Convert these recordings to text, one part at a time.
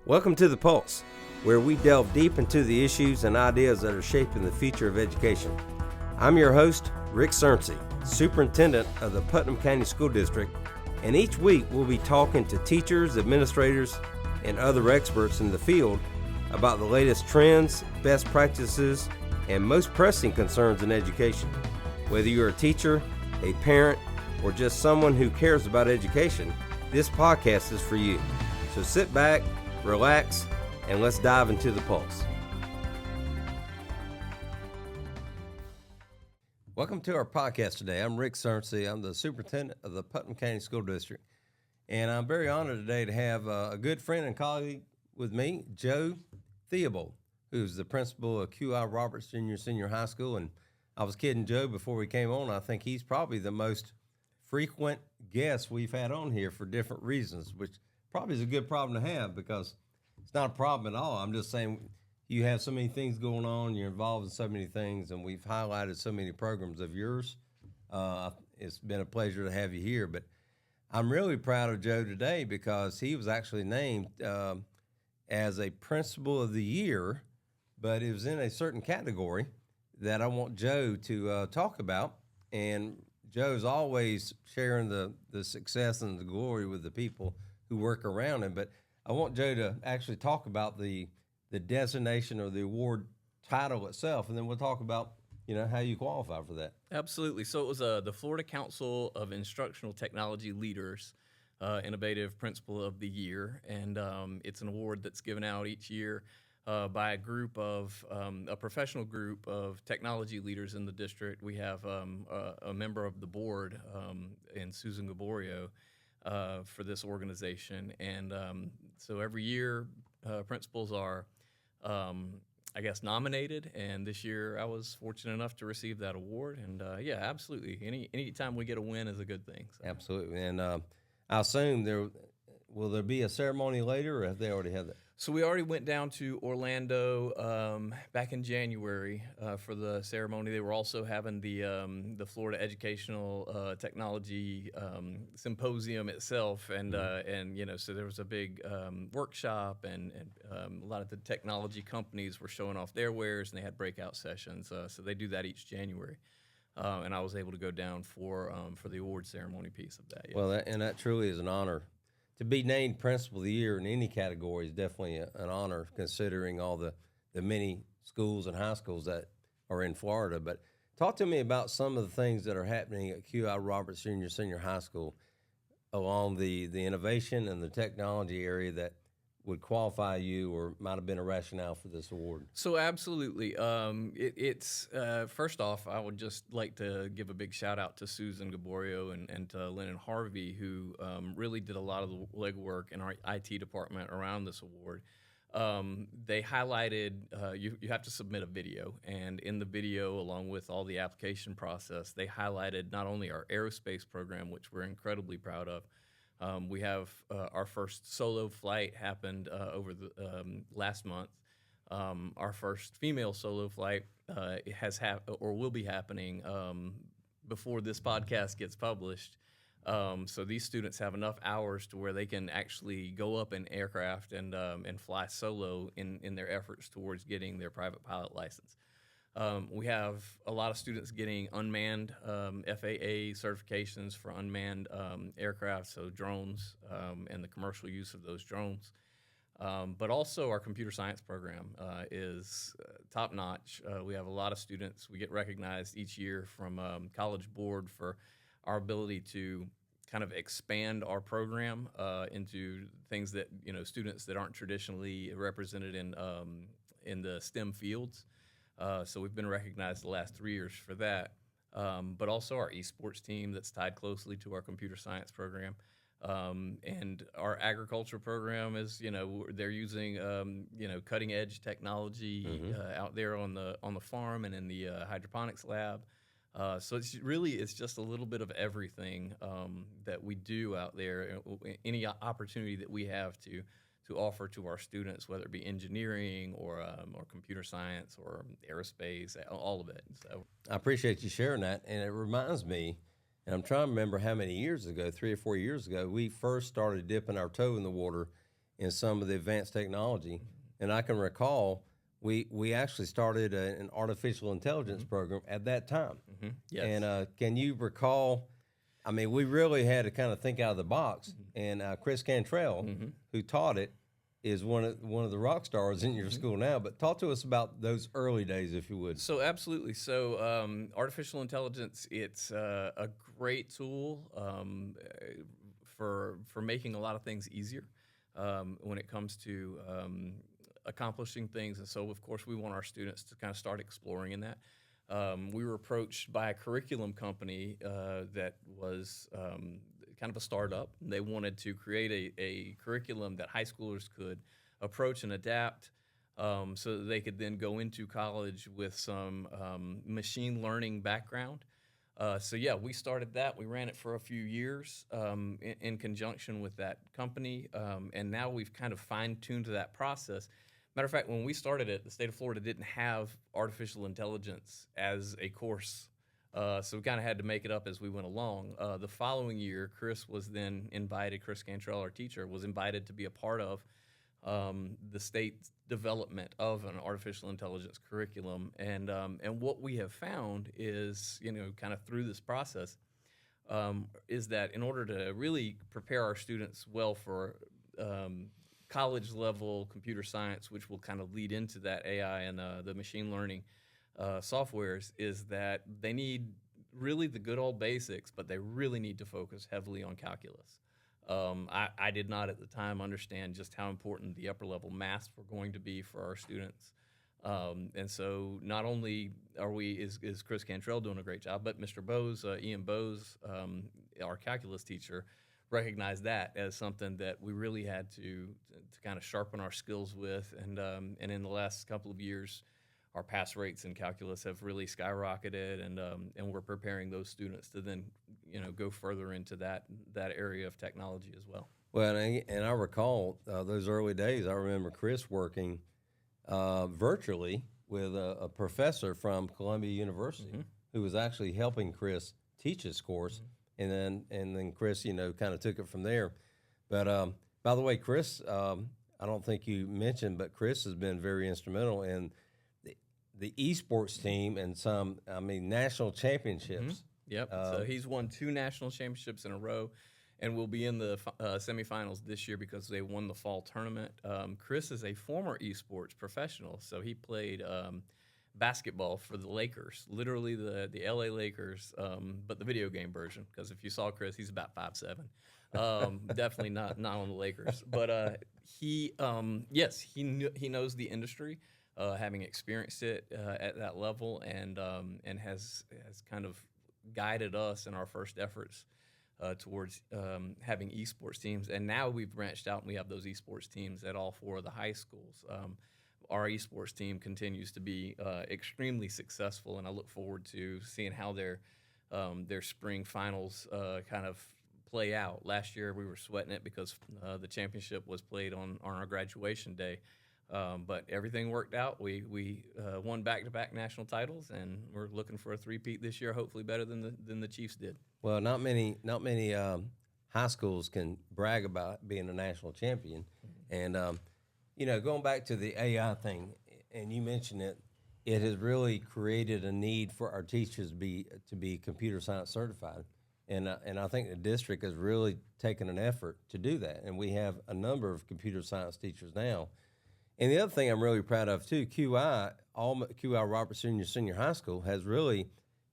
Welcome to The Pulse, where we delve deep into the issues and ideas that are shaping the future of education. I'm your host, Rick Surrency, Superintendent of the Putnam County School District, and each week we'll be talking to teachers, administrators, and other experts in the field about the latest trends, best practices, and most pressing concerns in education. Whether you're a teacher, a parent, or just someone who cares about education, this podcast is for you. So sit back, relax, and let's dive into the pulse. Welcome to our podcast today. I'm Rick Surrency. I'm the superintendent of the Putnam County School District, and I'm very honored today to have a good friend and colleague with me, Joe Theobold, who's the principal of QI Roberts Senior High School. And I was kidding Joe before we came on. I think he's probably the most frequent guest we've had on here for different reasons, which probably is a good problem to have because it's not a problem at all. I'm just saying you have so many things going on, you're involved in so many things, and we've highlighted so many programs of yours. It's been a pleasure to have you here, but I'm really proud of Joe today because he was actually named as a Principal of the Year, but it was in a certain category that I want Joe to talk about. And Joe's always sharing the success and the glory with the people who work around him. But I want Joe to actually talk about the designation or the award title itself, and then we'll talk about, how you qualify for that. Absolutely. So it was the Florida Council of Instructional Technology Leaders Innovative Principal of the Year, and it's an award that's given out each year by a group of a professional group of technology leaders in the district. We have a member of the board in Susan Gaborio for this organization, and so every year principals are nominated, and this year I was fortunate enough to receive that award, and absolutely, any time we get a win is a good thing. So. Absolutely. And I assume will there be a ceremony later, or have they already had that? So we already went down to Orlando back in January for the ceremony. They were also having the Florida Educational Technology Symposium itself, and so there was a big workshop, and a lot of the technology companies were showing off their wares, and they had breakout sessions. So they do that each January, and I was able to go down for the award ceremony piece of that. Yes. Well, that truly is an honor. To be named Principal of the Year in any category is definitely an honor, considering all the many schools and high schools that are in Florida. But talk to me about some of the things that are happening at QI Roberts Senior High School along the innovation and the technology area that would qualify you or might have been a rationale for this award. So absolutely. It's first off, I would just like to give a big shout out to Susan Gaborio and to Lennon Harvey, who really did a lot of the legwork in our IT department around this award. They highlighted you have to submit a video, and in the video, along with all the application process, they highlighted not only our aerospace program, which we're incredibly proud of. We have our first solo flight happened over the last month. Our first female solo flight will be happening before this podcast gets published. So these students have enough hours to where they can actually go up in aircraft and fly solo in their efforts towards getting their private pilot license. We have a lot of students getting unmanned FAA certifications for unmanned aircraft, so drones and the commercial use of those drones. But also our computer science program is top-notch. We have a lot of students. We get recognized each year from College Board for our ability to kind of expand our program into things that, students that aren't traditionally represented in the STEM fields. So we've been recognized the last 3 years for that, but also our esports team that's tied closely to our computer science program, and our agriculture program is, they're using, cutting edge technology out there on the farm and in the hydroponics lab. So it's just a little bit of everything that we do out there. Any opportunity that we have to offer to our students, whether it be engineering or computer science or aerospace, all of it. So I appreciate you sharing that, and it reminds me, and I'm trying to remember how many years ago, 3 or 4 years ago, we first started dipping our toe in the water in some of the advanced technology. And I can recall we actually started an artificial intelligence program at that time. Yes. And can you recall? I mean, we really had to kind of think out of the box. And Chris Cantrell, who taught it, is one of the rock stars in your school now. But talk to us about those early days, if you would. So absolutely. So artificial intelligence, it's a great tool for making a lot of things easier when it comes to accomplishing things. And so, of course, we want our students to kind of start exploring in that. We were approached by a curriculum company that was kind of a startup. They wanted to create a curriculum that high schoolers could approach and adapt so that they could then go into college with some machine learning background. So yeah, we started that. We ran it for a few years in conjunction with that company, and now we've kind of fine-tuned that process. Matter of fact, when we started it, the state of Florida didn't have artificial intelligence as a course, so we kind of had to make it up as we went along. The following year, Chris Cantrell, our teacher, was invited to be a part of the state's development of an artificial intelligence curriculum. And what we have found is, kind of through this process, is that in order to really prepare our students well for college level computer science, which will kind of lead into that AI and the machine learning softwares, is that they need really the good old basics, but they really need to focus heavily on calculus. I did not at the time understand just how important the upper level maths were going to be for our students. And so not only is Chris Cantrell doing a great job, but Mr. Bose, Ian Bose, our calculus teacher, recognized that as something that we really had to kind of sharpen our skills with. And in the last couple of years, our pass rates in calculus have really skyrocketed, and we're preparing those students to then go further into that area of technology as well. Well, and I recall those early days. I remember Chris working virtually with a professor from Columbia University who was actually helping Chris teach his course, and then Chris, kind of took it from there. But by the way, Chris, I don't think you mentioned, but Chris has been very instrumental in the esports team and some, national championships. Yep. So he's won 2 national championships in a row, and will be in the semifinals this year because they won the fall tournament. Chris is a former esports professional, so he played basketball for the Lakers, literally the LA Lakers, but the video game version. Because if you saw Chris, he's about 5'7". Definitely not on the Lakers, but he knows the industry. Having experienced it at that level, and has kind of guided us in our first efforts towards having esports teams. And now we've branched out and we have those esports teams at all 4 of the high schools. Our esports team continues to be extremely successful, and I look forward to seeing how their spring finals kind of play out. Last year we were sweating it because the championship was played on our graduation day. But everything worked out. We won back-to-back national titles, and we're looking for a three-peat this year, hopefully better than the Chiefs did. Well, not many high schools can brag about being a national champion. And going back to the AI thing, and you mentioned it has really created a need for our teachers to be computer science certified. And I think the district has really taken an effort to do that. And we have a number of computer science teachers now. And the other thing I'm really proud of too, QI Roberts Senior High School has really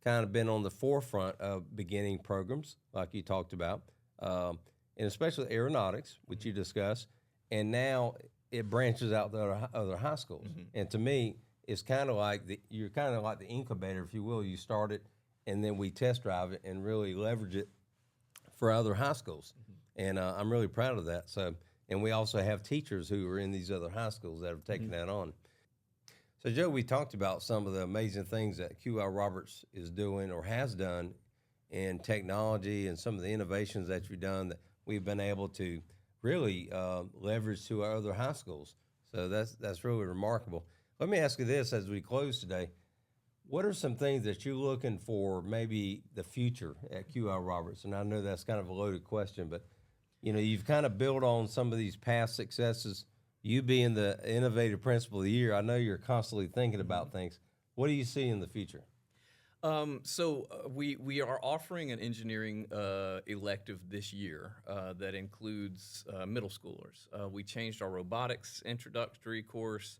kind of been on the forefront of beginning programs like you talked about, and especially aeronautics, which you discussed. And now it branches out to other high schools. And to me, it's kind of like you're kind of like the incubator, if you will. You start it, and then we test drive it and really leverage it for other high schools. And I'm really proud of that. And we also have teachers who are in these other high schools that have taken that on. So, Joe, we talked about some of the amazing things that QI Roberts is doing or has done in technology, and some of the innovations that you've done that we've been able to really leverage to our other high schools. So that's really remarkable. Let me ask you this as we close today. What are some things that you're looking for maybe the future at QI Roberts? And I know that's kind of a loaded question, but you know, you've kind of built on some of these past successes. You being the innovative principal of the year, I know you're constantly thinking about things. What do you see in the future? We are offering an engineering elective this year that includes middle schoolers. We changed our robotics introductory course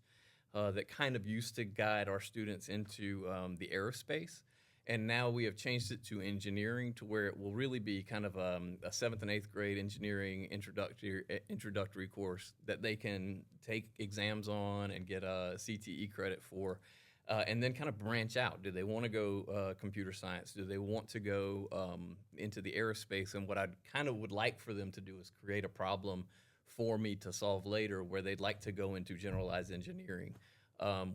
that kind of used to guide our students into the aerospace. And now we have changed it to engineering, to where it will really be kind of a 7th and 8th grade engineering introductory course that they can take exams on and get a CTE credit for. And then kind of branch out. Do they want to go computer science? Do they want to go into the aerospace? And what I kind of would like for them to do is create a problem for me to solve later where they'd like to go into generalized engineering.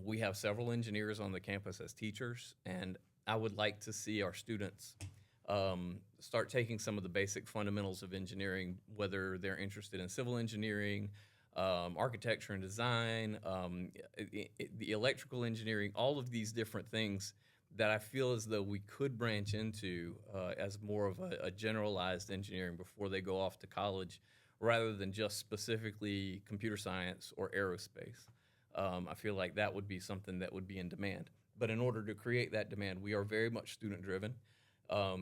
We have several engineers on the campus as teachers, and I would like to see our students start taking some of the basic fundamentals of engineering, whether they're interested in civil engineering, architecture and design, the electrical engineering, all of these different things that I feel as though we could branch into as more of a generalized engineering before they go off to college, rather than just specifically computer science or aerospace. I feel like that would be something that would be in demand. But in order to create that demand, we are very much student-driven.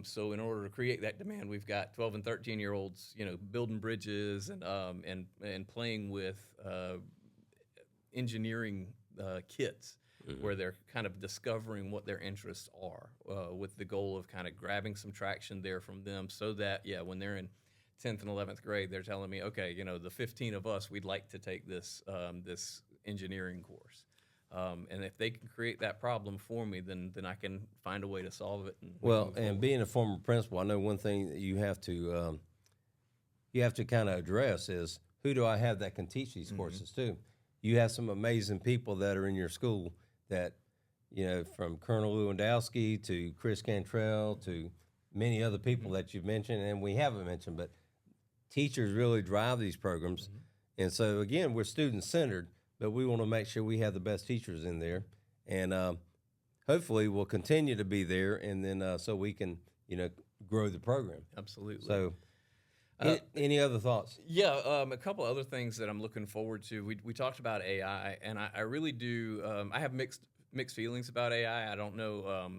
So in order to create that demand, we've got 12 and 13-year-olds, you know, building bridges and playing with engineering kits, where they're kind of discovering what their interests are, with the goal of kind of grabbing some traction there from them, so that, yeah, when they're in 10th and 11th grade, they're telling me, okay, you know, the 15 of us, we'd like to take this this engineering course. And if they can create that problem for me, then I can find a way to solve it. And being a former principal, I know one thing that you have to kind of address is, who do I have that can teach these courses to? You have some amazing people that are in your school that, you know, from Colonel Lewandowski to Chris Cantrell to many other people that you've mentioned, and we haven't mentioned, but teachers really drive these programs. And so, again, we're student-centered, but we want to make sure we have the best teachers in there. And hopefully we'll continue to be there, and then so we can, you know, grow the program. Absolutely. So any other thoughts? Yeah, a couple other things that I'm looking forward to. We talked about AI, and I really do. I have mixed feelings about AI. I don't know.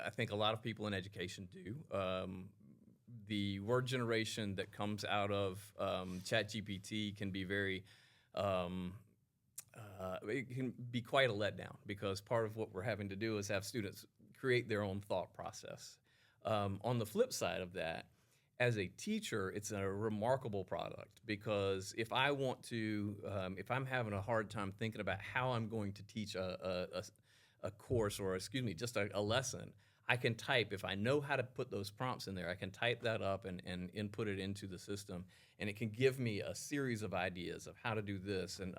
I think a lot of people in education do. The word generation that comes out of ChatGPT can be very. It can be quite a letdown, because part of what we're having to do is have students create their own thought process. On the flip side of that, as a teacher, it's a remarkable product, because if I want to, if I'm having a hard time thinking about how I'm going to teach a course, or just a lesson, I can type. If I know how to put those prompts in there, I can type that up and input it into the system, and it can give me a series of ideas of how to do this. And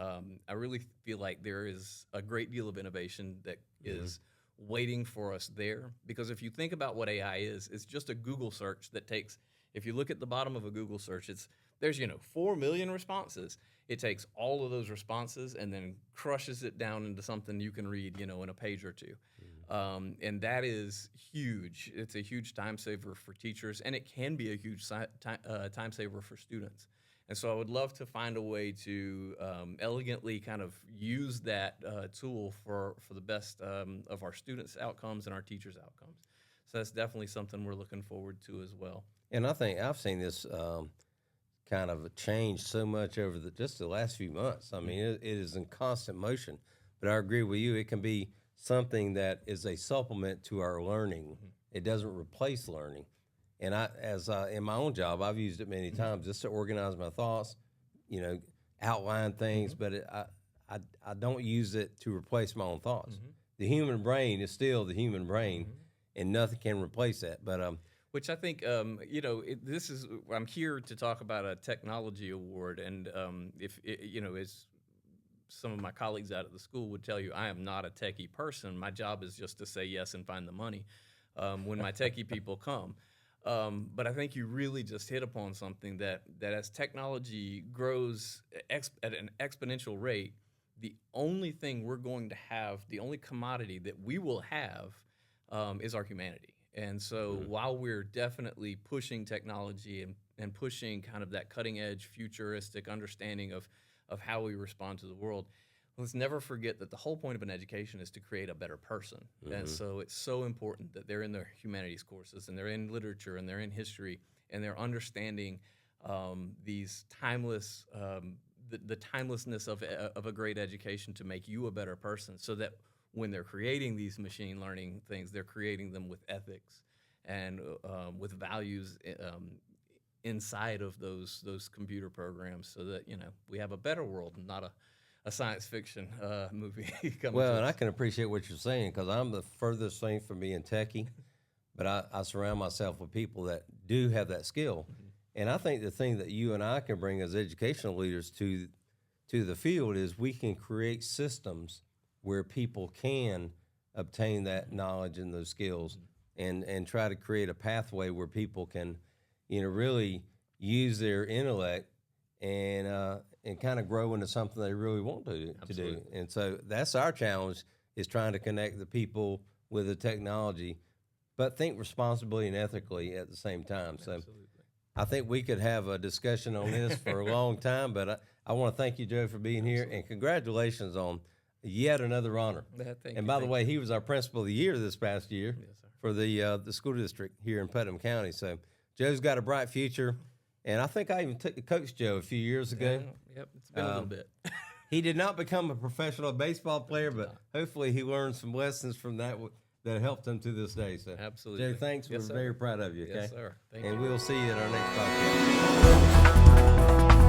I really feel like there is a great deal of innovation that is waiting for us there, because if you think about what AI is, it's just a Google search that takes. If you look at the bottom of a Google search, there's 4 million responses. It takes all of those responses and then crushes it down into something you can read, in a page or two. And that is huge. It's a huge time saver for teachers, and it can be a huge time saver for students. And so I would love to find a way to elegantly kind of use that tool for the best of our students' outcomes and our teachers' outcomes. So that's definitely something we're looking forward to as well. And I think I've seen this kind of change so much over just the last few months. I mean, it is in constant motion. But I agree with you. It can be something that is a supplement to our learning. It doesn't replace learning. And in my own job, I've used it many times just to organize my thoughts, outline things. But I don't use it to replace my own thoughts. The human brain is still the human brain, and nothing can replace that. But which I think, I'm here to talk about a technology award, and as some of my colleagues out at the school would tell you, I am not a techie person. My job is just to say yes and find the money when my techie people come. But I think you really just hit upon something that as technology grows at an exponential rate, the only thing we're going to have, the only commodity that we will have is our humanity. And so while we're definitely pushing technology and pushing kind of that cutting edge, futuristic understanding of how we respond to the world. Let's never forget that the whole point of an education is to create a better person. And so it's so important that they're in their humanities courses and they're in literature and they're in history and they're understanding these timeless, the timelessness of a great education to make you a better person, so that when they're creating these machine learning things, they're creating them with ethics and with values inside of those computer programs, so that, you know, we have a better world and not a science fiction movie coming Well, to and us. I can appreciate what you're saying, because I'm the furthest thing from being techie, but I surround myself with people that do have that skill. And I think the thing that you and I can bring as educational leaders to the field is we can create systems where people can obtain that knowledge and those skills, and try to create a pathway where people can, you know, really use their intellect and kind of grow into something they really want to do. And so that's our challenge, is trying to connect the people with the technology, but think responsibly and ethically at the same time. So I think we could have a discussion on this for a long time, but I want to thank you, Joe, for being here, and congratulations on yet another honor. And by the way, he was our principal of the year this past year for the school district here in Putnam County. So Joe's got a bright future, and I think I even took to coach Joe a few years ago. Yep, it's been a little bit. He did not become a professional baseball player, but hopefully he learned some lessons from that that helped him to this day. So Absolutely. Joe, thanks. Yes, We're sir. very proud of you. Okay? Yes, sir. Thank you. And we'll see you at our next podcast.